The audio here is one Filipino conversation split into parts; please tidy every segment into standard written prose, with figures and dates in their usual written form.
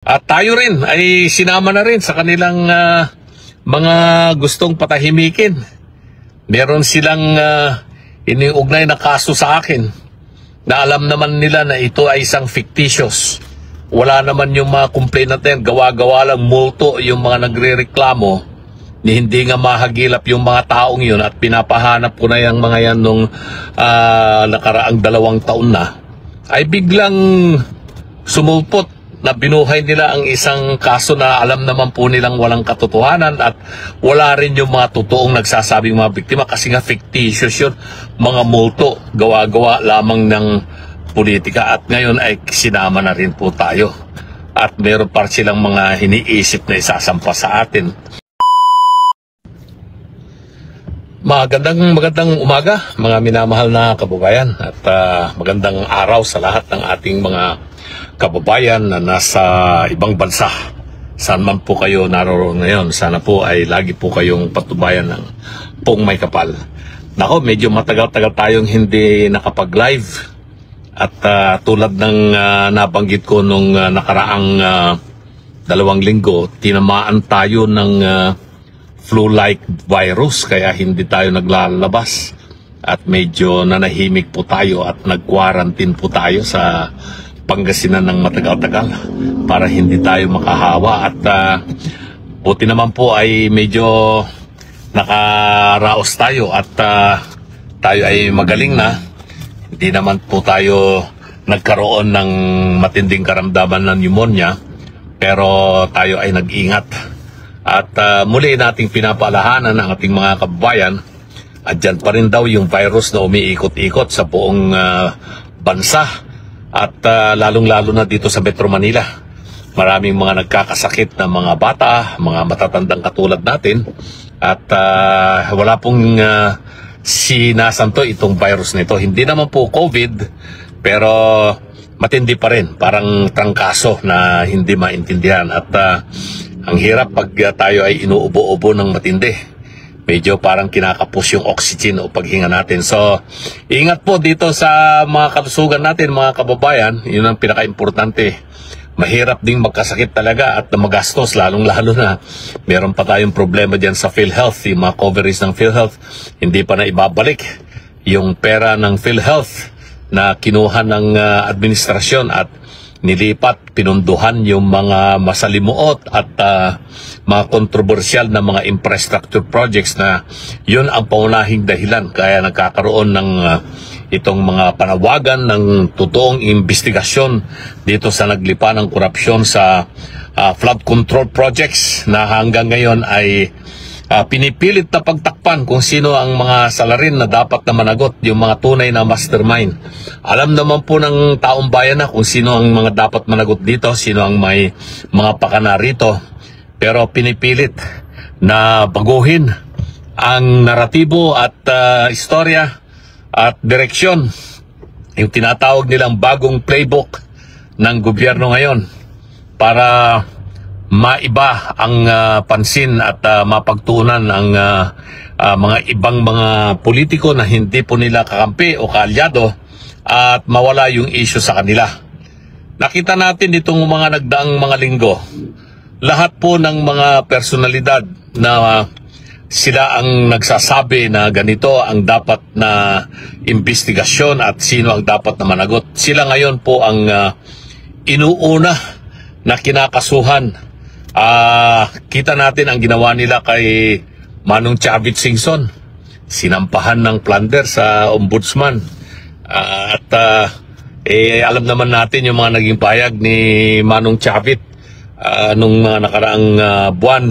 At tayo rin ay sinama na rin sa kanilang mga gustong patahimikin. Meron silang iniugnay na kaso sa akin na alam naman nila na ito ay isang fictitious. Wala naman yung mga complainant na yan, gawa-gawa lang multo yung mga nagre-reklamo ni hindi nga mahagilap yung mga taong yun at pinapahanap ko na yung mga yan nung nakaraang 2 taon na, ay biglang sumulpot na binuhay nila ang isang kaso na alam naman po nilang walang katotohanan at wala rin yung mga totoong nagsasabing mga biktima kasi nga fictitious yun, mga multo, gawa-gawa lamang ng politika. At ngayon ay sinama na rin po tayo at meron pa silang mga hiniisip na isasampa sa atin. Magandang umaga mga minamahal na kababayan at magandang araw sa lahat ng ating mga kababayan na nasa ibang bansa. Saan man po kayo naroon ngayon, sana po ay lagi po kayong patubayan ng pong may kapal. Nako, medyo matagal-tagal tayong hindi nakapag-live at tulad ng nabanggit ko nung nakaraang 2 linggo, tinamaan tayo ng flu-like virus kaya hindi tayo naglalabas at medyo nanahimik po tayo at nag-quarantine po tayo sa Pangasinan ng matagal-tagal para hindi tayo makahawa at buti naman po ay medyo nakaraos tayo at tayo ay magaling na. Hindi naman po tayo nagkaroon ng matinding karamdaman ng pneumonia pero tayo ay nag-ingat. At muli nating pinapalahanan ang ating mga kababayan at dyan pa rin daw yung virus na umiikot-ikot sa buong bansa at lalong-lalo na dito sa Metro Manila. Maraming mga nagkakasakit na mga bata, mga matatandang katulad natin at wala pong sinasanto itong virus nito. Hindi naman po COVID pero matindi pa rin, parang trangkaso na hindi maintindihan at ang hirap pag tayo ay inuubo-ubo ng matindi. Medyo parang kinakapos yung oxygen o paghinga natin. So, ingat po dito sa mga kalusugan natin, mga kababayan. Yun ang pinaka-importante. Mahirap ding magkasakit talaga at magastos, lalong-lalo na meron pa tayong problema dyan sa PhilHealth. Yung mga coverage ng PhilHealth, hindi pa na ibabalik yung pera ng PhilHealth na kinuha ng administrasyon at nilipat, pinunduhan yung mga masalimuot at mga kontrobersyal na mga infrastructure projects na yun ang paunahing dahilan kaya nagkakaroon ng itong mga panawagan ng totoong investigasyon dito sa naglipa ng korupsyon sa flood control projects na hanggang ngayon ay pinipilit na pagtakpan kung sino ang mga salarin na dapat na managot, yung mga tunay na mastermind. Alam naman po ng taong bayan na kung sino ang mga dapat managot dito, sino ang may mga pakana rito. Pero pinipilit na baguhin ang naratibo at istorya at direksyon. Yung tinatawag nilang bagong playbook ng gobyerno ngayon para maiba ang pansin at mapagtuunan ang mga ibang mga politiko na hindi po nila kakampi o kaalyado at mawala yung issue sa kanila. Nakita natin itong mga nagdaang mga linggo, lahat po ng mga personalidad na sila ang nagsasabi na ganito ang dapat na investigasyon at sino ang dapat na managot. Sila ngayon po ang inuuna na kinakasuhan. Kita natin ang ginawa nila kay Manong Chavit Singson, sinampahan ng plunder sa ombudsman alam naman natin yung mga naging payag ni Manong Chavit nung mga nakaraang buwan.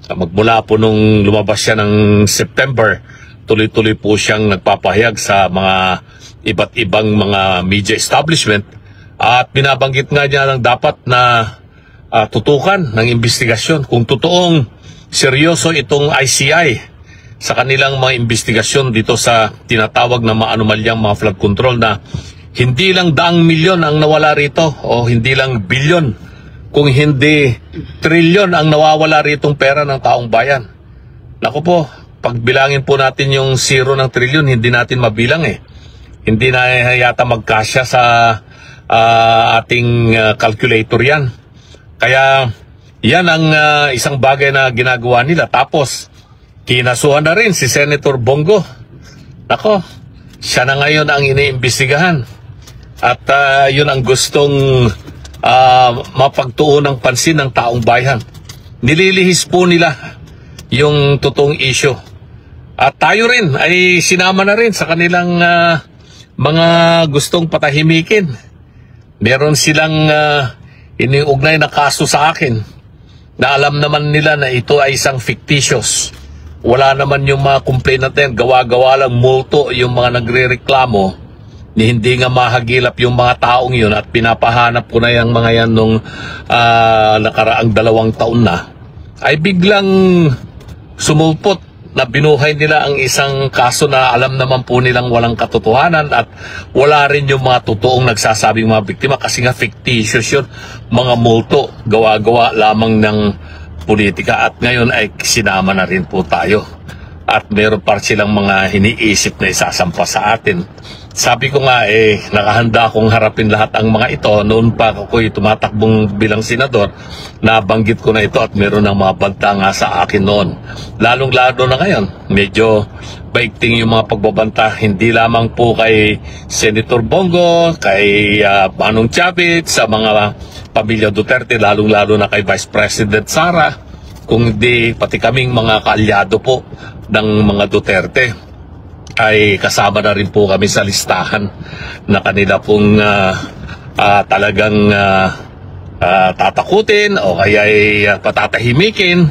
Magmula po nung lumabas siya ng September, tuloy-tuloy po siyang nagpapahayag sa mga iba't ibang mga media establishment at binabanggit nga niya ng dapat na tutukan ng investigasyon kung totoong seryoso itong ICI sa kanilang mga investigasyon dito sa tinatawag na mga anomalyang mga flood control na hindi lang 100 milyon ang nawala rito o hindi lang bilyon, kung hindi trilyon ang nawawala ritong pera ng taong bayan. Naku po, pagbilangin po natin yung zero ng trilyon, hindi natin mabilang eh. Hindi na yata magkasya sa ating calculator yan. Kaya yan ang isang bagay na ginagawa nila. Tapos, kinasuhan na rin si Senator Bongo. Nako, siya na ngayon ang iniimbestigahan. At yun ang gustong mapagtuon ng pansin ng taong bayan. Nililihis po nila yung totoong issue. At tayo rin ay sinama na rin sa kanilang mga gustong patahimikin. Meron silang iniugnay na kaso sa akin na alam naman nila na ito ay isang fictitious. Wala naman yung mga complainant natin, gawa-gawa lang multo yung mga nagre-reklamo ni hindi nga mahagilap yung mga taong yun at pinapahanap ko na yung mga yan nung nakaraang 2 taon na, ay biglang sumulpot na binuhay nila ang isang kaso na alam naman po nilang walang katotohanan at wala rin yung mga totoong nagsasabing mga biktima kasi nga fictitious yun, mga multo, gawa-gawa lamang ng politika. At ngayon ay sinama na rin po tayo at meron pa silang mga iniisip na isasampa sa atin. Sabi ko nga nakahanda akong harapin lahat ang mga ito. Noon pa ako'y tumatakbong bilang senador, nabanggit ko na ito at meron ng mga banta nga sa akin noon. Lalong-lalo na ngayon, medyo baigting yung mga pagbabanta, hindi lamang po kay Senator Bongo, kay Manong Chavit, sa mga pamilya Duterte, lalong-lalo na kay Vice President Sara, kung hindi pati kaming mga kaalyado po ng mga Duterte ay kasama na rin po kami sa listahan na kanila pong talagang tatakutin o kaya ay patatahimikin.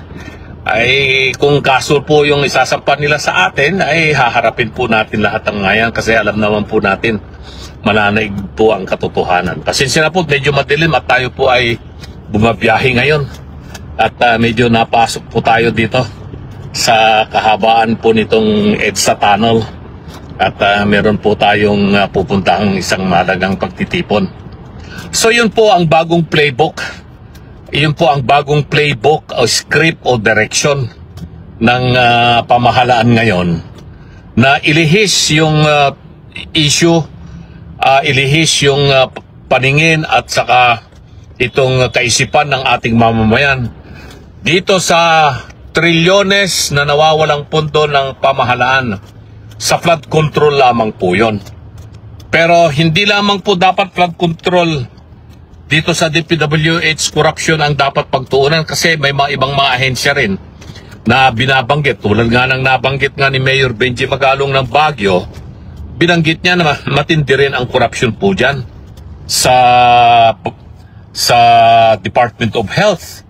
Ay kung kaso po yung isasampan nila sa atin, ay haharapin po natin lahat ng ngayon kasi alam naman po natin mananaig po ang katotohanan. Pasensya na po, medyo madilim at tayo po ay bumabiyahe ngayon at medyo napasok po tayo dito sa kahabaan po nitong EDSA Tunnel at meron po tayong pupuntahang isang malagang pagtitipon. So yun po ang bagong playbook. Yun po ang bagong playbook o script o direction ng pamahalaan ngayon na ilihis yung issue, ilihis yung paningin at saka itong kaisipan ng ating mamamayan dito sa trilyones na nawawalang pundo ng pamahalaan. Sa flood control lamang po yun. Pero hindi lamang po dapat flood control dito sa DPWH, corruption ang dapat pagtuunan kasi may mga ibang mga ahensya rin na binabanggit. Tulad nga ng nabanggit nga ni Mayor Benji Magalong ng Baguio, binanggit niya na matindi rin ang corruption po dyan sa Department of Health.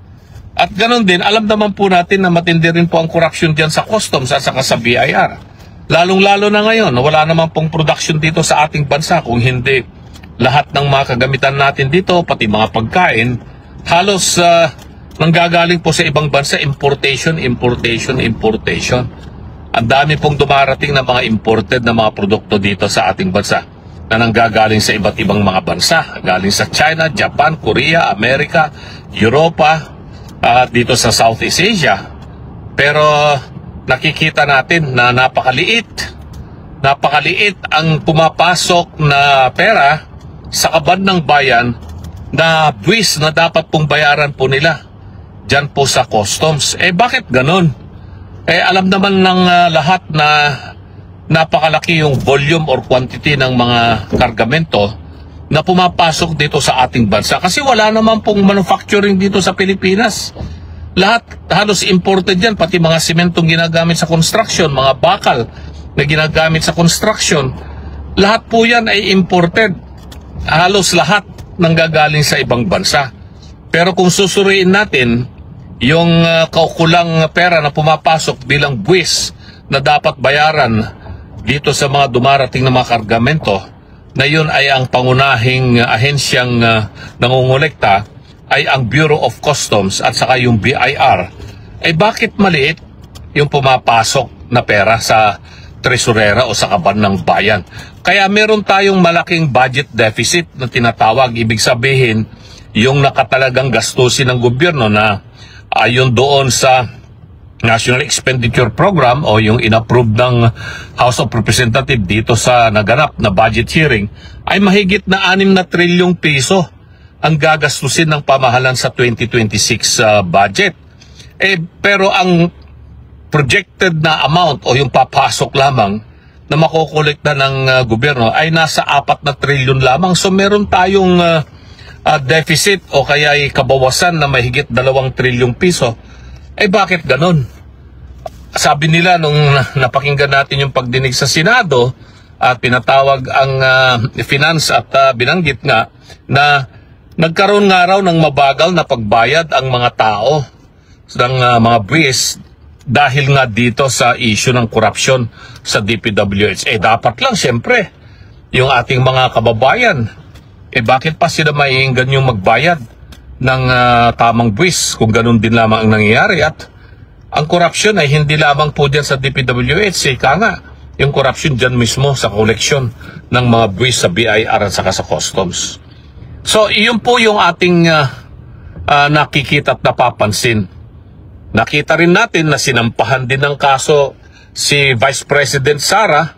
At ganoon din, alam naman po natin na matindi rin po ang corruption dyan sa Customs at saka sa BIR. Lalong-lalo na ngayon, wala naman pong production dito sa ating bansa. Kung hindi, lahat ng mga kagamitan natin dito, pati mga pagkain, halos nanggagaling po sa ibang bansa, importation. Ang dami pong dumarating na mga imported na mga produkto dito sa ating bansa na nanggagaling sa iba't ibang mga bansa. Galing sa China, Japan, Korea, Amerika, Europa, at dito sa Southeast Asia. Pero nakikita natin na napakaliit ang pumapasok na pera sa kaban ng bayan na buwis na dapat pong bayaran po nila dyan po sa customs. Bakit ganon? Alam naman ng lahat na napakalaki yung volume or quantity ng mga kargamento na pumapasok dito sa ating bansa. Kasi wala naman pong manufacturing dito sa Pilipinas. Lahat halos imported yan, pati mga sementong ginagamit sa construction, mga bakal na ginagamit sa construction. Lahat po yan ay imported. Halos lahat nanggagaling sa ibang bansa. Pero kung susuriin natin yung kaukulang pera na pumapasok bilang buwis na dapat bayaran dito sa mga dumarating na mga kargamento, na yun ay ang pangunahing ahensyang nangungulekta ay ang Bureau of Customs at saka yung BIR. Bakit maliit yung pumapasok na pera sa tresurera o sa kaban ng bayan? Kaya meron tayong malaking budget deficit na tinatawag. Ibig sabihin, yung nakatalagang gastusin ng gobyerno na ayon doon sa National Expenditure Program o yung inapprove ng House of Representatives dito sa naganap na budget hearing ay mahigit na 6 na trilyong piso ang gagastusin ng pamahalaan sa 2026 budget. Pero ang projected na amount o yung papasok lamang na makukolekta ng gobyerno ay nasa 4 na trilyon lamang. So meron tayong deficit o kaya ay kabawasan na mahigit 2 trilyong piso. Bakit ganon? Sabi nila nung napakinggan natin yung pagdinig sa Senado at pinatawag ang finance at binanggit nga na nagkaroon nga raw ng mabagal na pagbayad ang mga tao ng mga buwis dahil nga dito sa issue ng korupsyon sa DPWH. Dapat lang siyempre yung ating mga kababayan, bakit pa sila maiinggan yung magbayad ng tamang buwis kung ganun din lamang ang nangyayari? At ang korupsyon ay hindi lamang po dyan sa DPWH, yung korupsyon dyan mismo sa koleksyon ng mga buwis sa BIR at saka sa customs. So iyon po yung ating nakikita at napapansin. Nakita rin natin na sinampahan din ng kaso si Vice President Sara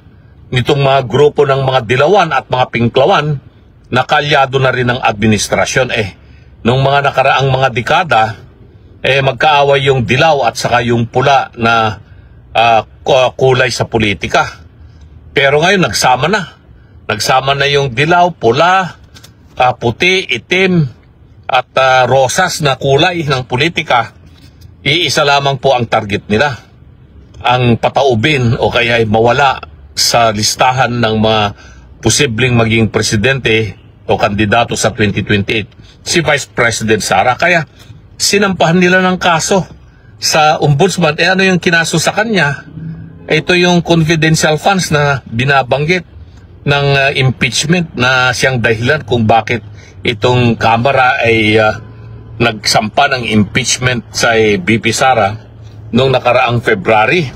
nitong mga grupo ng mga dilawan at mga pinklawan na kalyado na rin ng administrasyon. Nung mga nakaraang mga dekada, magkaaway yung dilaw at saka yung pula na kulay sa politika. Pero ngayon nagsama na. Nagsama na yung dilaw, pula, puti, itim at rosas na kulay ng politika. Iisa lamang po ang target nila. Ang pataubin o kaya ay mawala sa listahan ng mga posibleng maging presidente o kandidato sa 2028 si Vice President Sara. Kaya sinampahan nila ng kaso sa ombudsman. Ano yung kinaso sa kanya? Ito yung confidential funds na binabanggit ng impeachment na siyang dahilan kung bakit itong Kamara ay nagsampa ng impeachment sa BP Sara noong nakaraang February.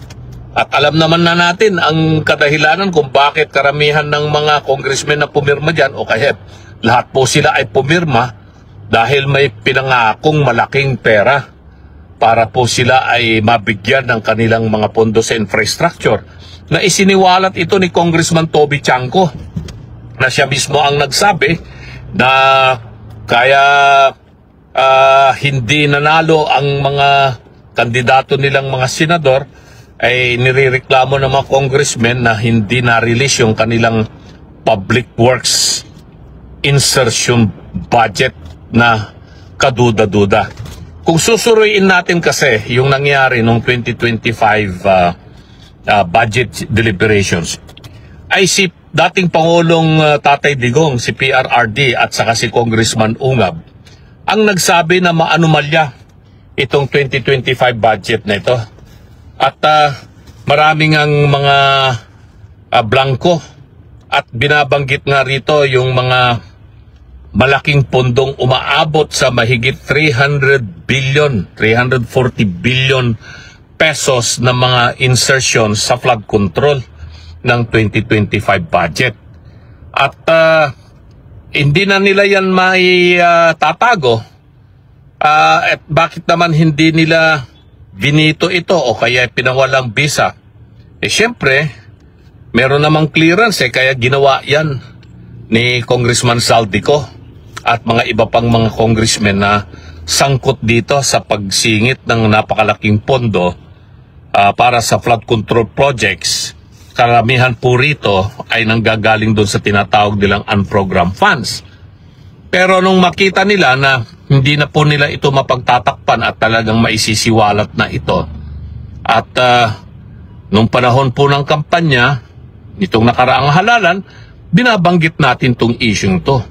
At alam naman na natin ang kadahilanan kung bakit karamihan ng mga congressmen na pumirma dyan o kaya lahat po sila ay pumirma dahil may pinangakong malaking pera para po sila ay mabigyan ng kanilang mga pondo sa infrastructure na isiniwalat ito ni Congressman Toby Chanco na siya mismo ang nagsabi na kaya hindi nanalo ang mga kandidato nilang mga senador ay nirereklamo ng mga congressmen na hindi na-release yung kanilang public works insertion budget na kaduda-duda. Kung susuruin natin kasi yung nangyari noong 2025 budget deliberations, ay si dating Pangulong Tatay Digong, si PRRD at saka si Congressman Ungab, ang nagsabi na maanumalya itong 2025 budget na ito. At maraming ang mga blanco at binabanggit nga rito yung mga malaking pondong umaabot sa mahigit 340 billion pesos na mga insertions sa flood control ng 2025 budget. At hindi na nila yan may tatago. At bakit naman hindi nila binito ito o kaya pinawalang bisa? Siyempre, meron namang clearance kaya ginawa yan ni Congressman Saldico at mga iba pang mga congressmen na sangkot dito sa pagsingit ng napakalaking pondo para sa flood control projects. Karamihan po rito ay nanggagaling doon sa tinatawag nilang unprogrammed funds. Pero nung makita nila na hindi na po nila ito mapagtatakpan at talagang maisisiwalat na ito, at nung panahon po ng kampanya, nitong nakaraang halalan, binabanggit natin tong issue to.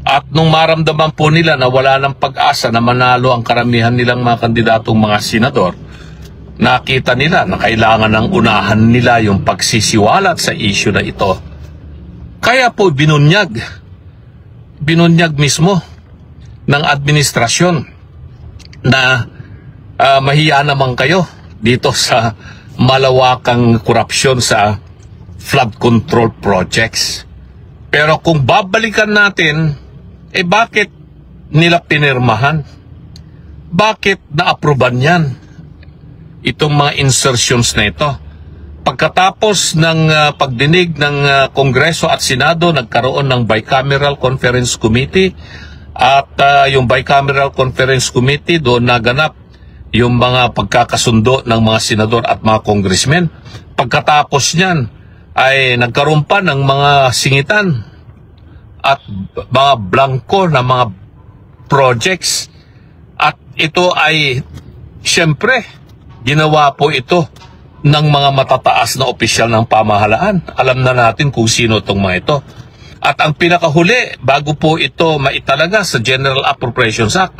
At nung maramdaman po nila na wala ng pag-asa na manalo ang karamihan nilang mga kandidatong mga senador, nakita nila na kailangan ng unahan nila yung pagsisiwalat sa issue na ito. Kaya po binunyag mismo ng administrasyon na mahiya naman kayo dito sa malawakang korupsyon sa flood control projects. Pero kung babalikan natin, bakit nila pinirmahan? Bakit na-aproban yan? Itong mga insertions na ito. Pagkatapos ng pagdinig ng Kongreso at Senado, nagkaroon ng Bicameral Conference Committee At yung Bicameral Conference Committee, doon naganap yung mga pagkakasundo ng mga senador at mga congressmen. Pagkatapos niyan ay nagkaroon pa ng mga singitan at mga blanco na mga projects. At ito ay siyempre ginawa po ito ng mga matataas na opisyal ng pamahalaan. Alam na natin kung sino itong mga ito. At ang pinakahuli, bago po ito maitalaga sa General Appropriations Act,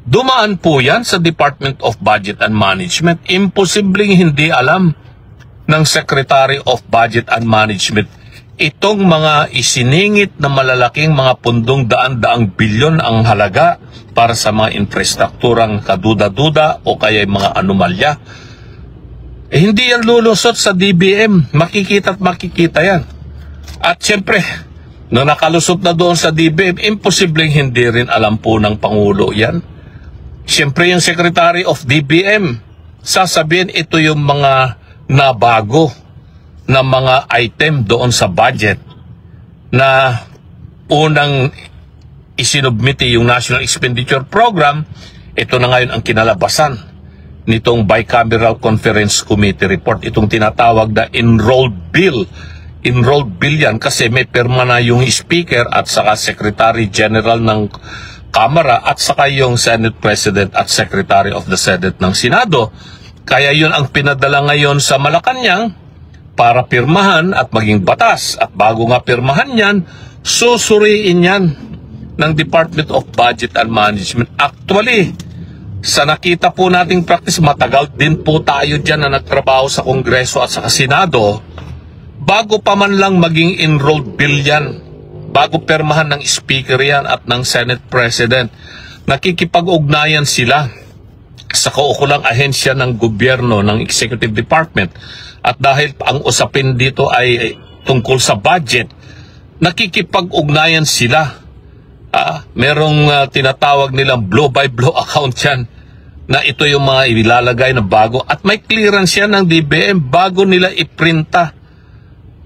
dumaan po yan sa Department of Budget and Management. Imposibleng hindi alam ng Secretary of Budget and Management itong mga isiningit na malalaking mga pundong daan-daang bilyon ang halaga para sa mga infrastrukturang kaduda-duda o kaya mga anomalya. Hindi yan lulusot sa DBM. Makikita at makikita yan. At siyempre, nung nakalusot na doon sa DBM, imposibleng hindi rin alam po ng Pangulo yan. Siyempre, yung Secretary of DBM, sasabihin ito yung mga nabago na mga item doon sa budget na unang isinubmiti yung National Expenditure Program. Ito na ngayon ang kinalabasan nitong Bicameral Conference Committee report, itong tinatawag na enrolled bill. Enrolled bill yan kasi may pirma na yung Speaker at saka Secretary General ng Kamara at saka yung Senate President at Secretary of the Senate ng Senado. Kaya yun ang pinadala ngayon sa Malacanang para pirmahan at maging batas. At bago nga pirmahan yan, susuriin yan ng Department of Budget and Management. Actually, sa nakita po nating practice, matagal din po tayo dyan na nagtrabaho sa Kongreso at sa Senado. Bago pa man lang maging enrolled bill yan, bago pirmahan ng Speaker yan at ng Senate President, nakikipag-ugnayan sila sa kaukulang ahensya ng gobyerno, ng Executive Department. At dahil ang usapin dito ay tungkol sa budget, nakikipag-ugnayan sila. Merong tinatawag nilang blow-by-blow account yan, na ito yung mga ilalagay na bago. At may clearance yan ng DBM bago nila iprinta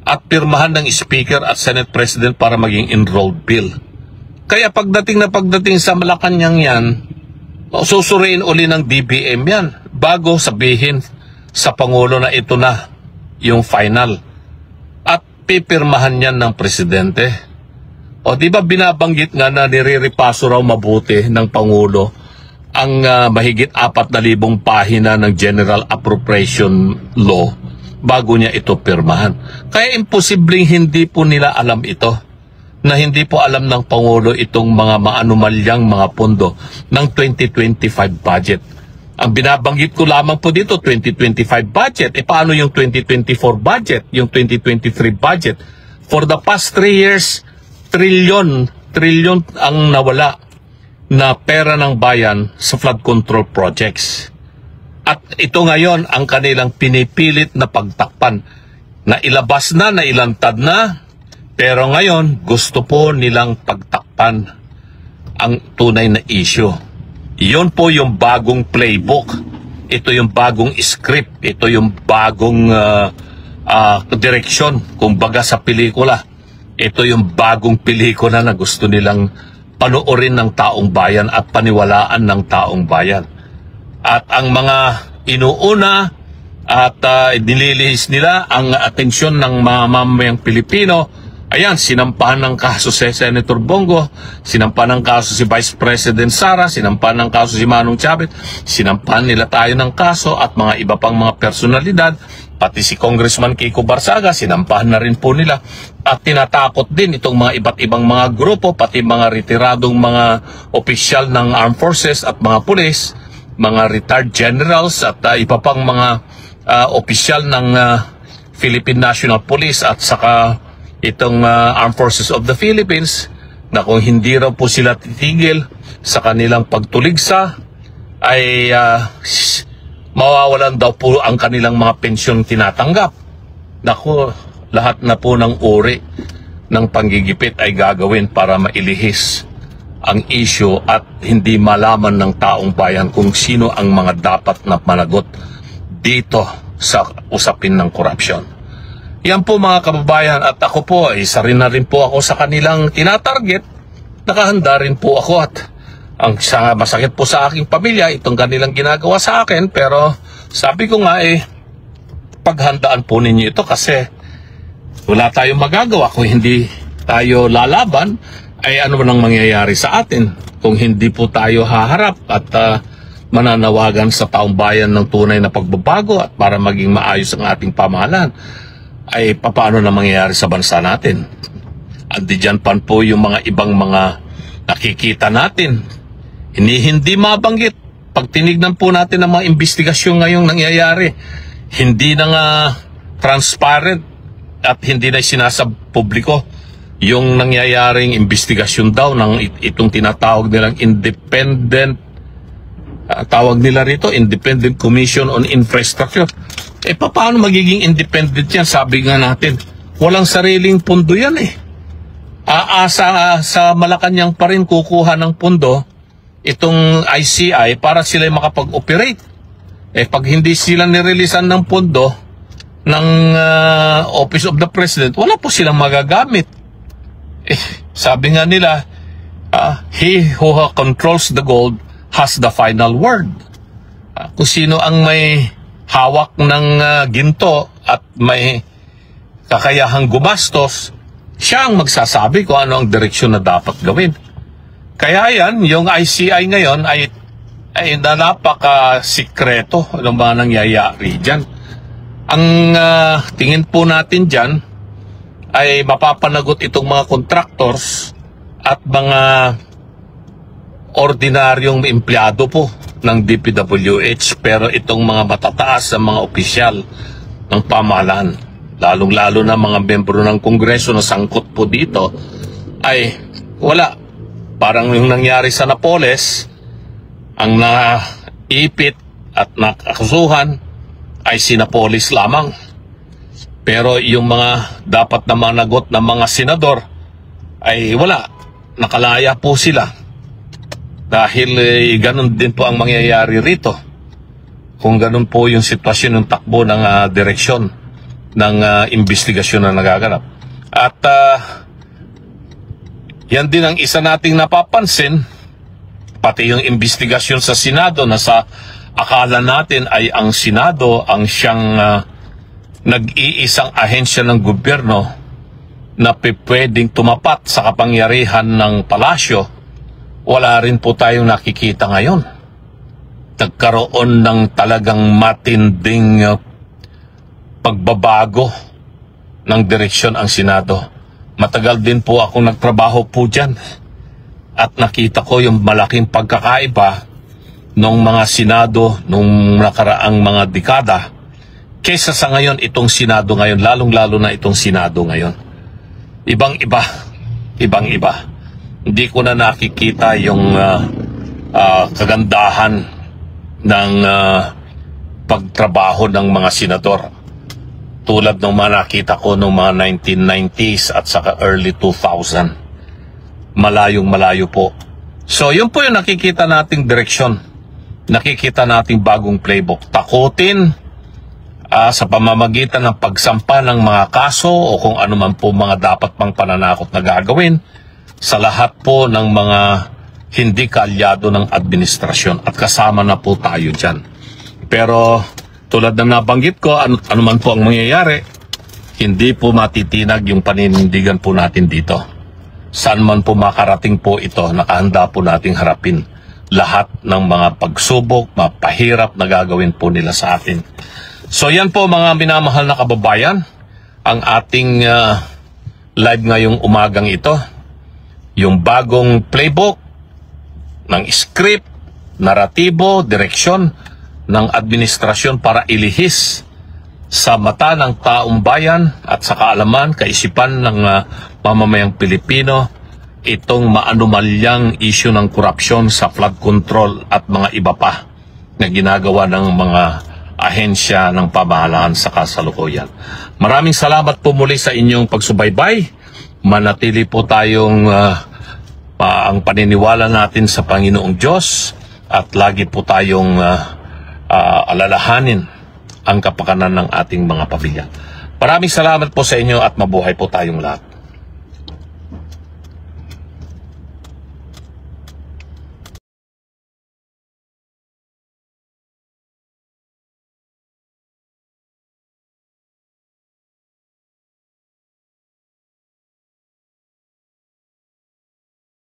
at pirmahan ng Speaker at Senate President para maging enrolled bill. Kaya pagdating sa Malacanang yan, susuriin uli ng DBM yan bago sabihin sa Pangulo na ito na yung final. At pipirmahan yan ng Presidente. O di ba binabanggit nga na niriripaso raw mabuti ng Pangulo ang mahigit 4,000 pahina ng General Appropriation Law bago niya ito pirmahan. Kaya imposibleng hindi po nila alam ito, na hindi po alam ng Pangulo itong mga maanumalyang mga pondo ng 2025 budget. Ang binabanggit ko lamang po dito, 2025 budget. E paano yung 2024 budget, yung 2023 budget? For the past 3 years, trilyon ang nawala na pera ng bayan sa flood control projects. At ito ngayon ang kanilang pinipilit na pagtakpan. Na ilabas na ilantad na, pero ngayon gusto po nilang pagtakpan ang tunay na issue. Iyon po yung bagong playbook. Ito yung bagong script. Ito yung bagong direksyon. Kumbaga sa pelikula. Ito yung bagong pelikula na gusto nilang panoorin ng taong bayan at paniwalaan ng taong bayan. At ang mga inuuna at nililihis nila ang atensyon ng mga mamamayang Pilipino. Ayan, sinampahan ng kaso si Senator Bongo, sinampahan ng kaso si Vice President Sara, sinampahan ng kaso si Manong Chavit, sinampahan nila tayo ng kaso at mga iba pang mga personalidad, pati si Congressman Kiko Barsaga, sinampahan na rin po nila. At tinatakot din itong mga iba't ibang mga grupo, pati mga retiradong mga opisyal ng armed forces at mga pulis, mga retired generals at iba pang mga opisyal ng Philippine National Police at saka itong Armed Forces of the Philippines, na kung hindi raw po sila titigil sa kanilang pagtuligsa ay mawawalan daw po ang kanilang mga pensyon tinatanggap. Naku, lahat na po ng uri ng panggigipit ay gagawin para mailihis ang issue at hindi malaman ng taong bayan kung sino ang mga dapat na managot dito sa usapin ng korupsyon. Yan po mga kababayan, at ako po, isa rin na rin po ako sa kanilang tinatarget nakahanda rin po ako at ang masakit po sa aking pamilya itong kanilang ginagawa sa akin, pero sabi ko nga paghandaan po ninyo ito kasi wala tayong magagawa. Kung hindi tayo lalaban, ay ano nang mangyayari sa atin kung hindi po tayo haharap at mananawagan sa taong bayan ng tunay na pagbabago at para maging maayos ang ating pamahalaan, ay paano na mangyayari sa bansa natin. At diyan pa po yung mga ibang mga nakikita natin, hindi mabanggit. Pag tinignan po natin ang mga investigasyon ngayong nangyayari, hindi na nga transparent at hindi na sinasapubliko yung nangyayaring investigasyon daw ng itong tinatawag nilang independent, tawag nila rito, Independent Commission on Infrastructure. Paano magiging independent yan? Sabi nga natin, walang sariling pondo yan Aasa sa Malacanang pa rin kukuha ng pondo itong ICI para sila makapag-operate. Pag hindi sila nireleasan ng pondo ng Office of the President, wala po silang magagamit. Sabi nga nila, he who controls the gold has the final word. Kung sino ang may hawak ng ginto at may kakayahang gumastos, siya ang magsasabi kung ano ang direksyon na dapat gawin. Kaya yan, yung ICI ngayon ay napaka-sikreto ng mga nangyayari dyan. Ang tingin po natin dyan ay mapapanagot itong mga contractors at mga ordinaryong empleyado po ng DPWH, pero itong mga matataas na mga opisyal ng pamahalaan, lalong-lalo na mga membro ng Kongreso na sangkot po dito, ay wala. Parang yung nangyari sa Napoles, ang naipit at nakasuhan ay si Napoles lamang. Pero yung mga dapat na managot ng mga senador ay wala. Nakalaya po sila. Dahil ganun din po ang mangyayari rito. Kung ganun po yung sitwasyon ng takbo ng direksyon ng investigasyon na nagaganap. At yan din ang isa nating napapansin, pati yung investigasyon sa Senado na sa akala natin ay ang Senado ang siyang nag-iisang ahensya ng gobyerno na pwedeng tumapat sa kapangyarihan ng palasyo. Wala rin po tayong nakikita ngayon. Nagkaroon ng talagang matinding pagbabago ng direksyon ang Senado. Matagal din po akong nagtrabaho po dyan at nakita ko yung malaking pagkakaiba ng mga Senado nung nakaraang mga dekada kesa sa ngayon itong Senado ngayon, lalong-lalo na itong Senado ngayon. Ibang-iba. Hindi ko na nakikita yung kagandahan ng pagtrabaho ng mga senador. Tulad ng mga nakita ko noong mga 1990s at saka early 2000. Malayong-malayo po. So, yun po yung nakikita nating direksyon. Nakikita nating bagong playbook. Takutin sa pamamagitan ng pagsampa ng mga kaso o kung ano man po mga dapat pang pananakot na gagawin sa lahat po ng mga hindi kaalyado ng administrasyon at kasama na po tayo dyan. Pero tulad ng nabanggit ko, ano man po ang mangyayari, hindi po matitinag yung paninindigan po natin dito. Saan man po makarating po ito, nakahanda po nating harapin lahat ng mga pagsubok, mapahirap na gagawin po nila sa atin. So yan po mga minamahal na kababayan, ang ating live ngayong umagang ito. Yung bagong playbook ng script, naratibo, direksyon ng administrasyon para ilihis sa mata ng taong bayan at sa kaalaman, kaisipan ng mamamayang Pilipino itong maanumalyang issue ng korupsyon sa flood control at mga iba pa na ginagawa ng mga ahensya ng pamahalaan sa kasalukuyan. Maraming salamat po muli sa inyong pagsubaybay. Manatili po tayong ang paniniwala natin sa Panginoong Diyos at lagi po tayong alalahanin ang kapakanan ng ating mga pamilya. Maraming salamat po sa inyo at mabuhay po tayong lahat.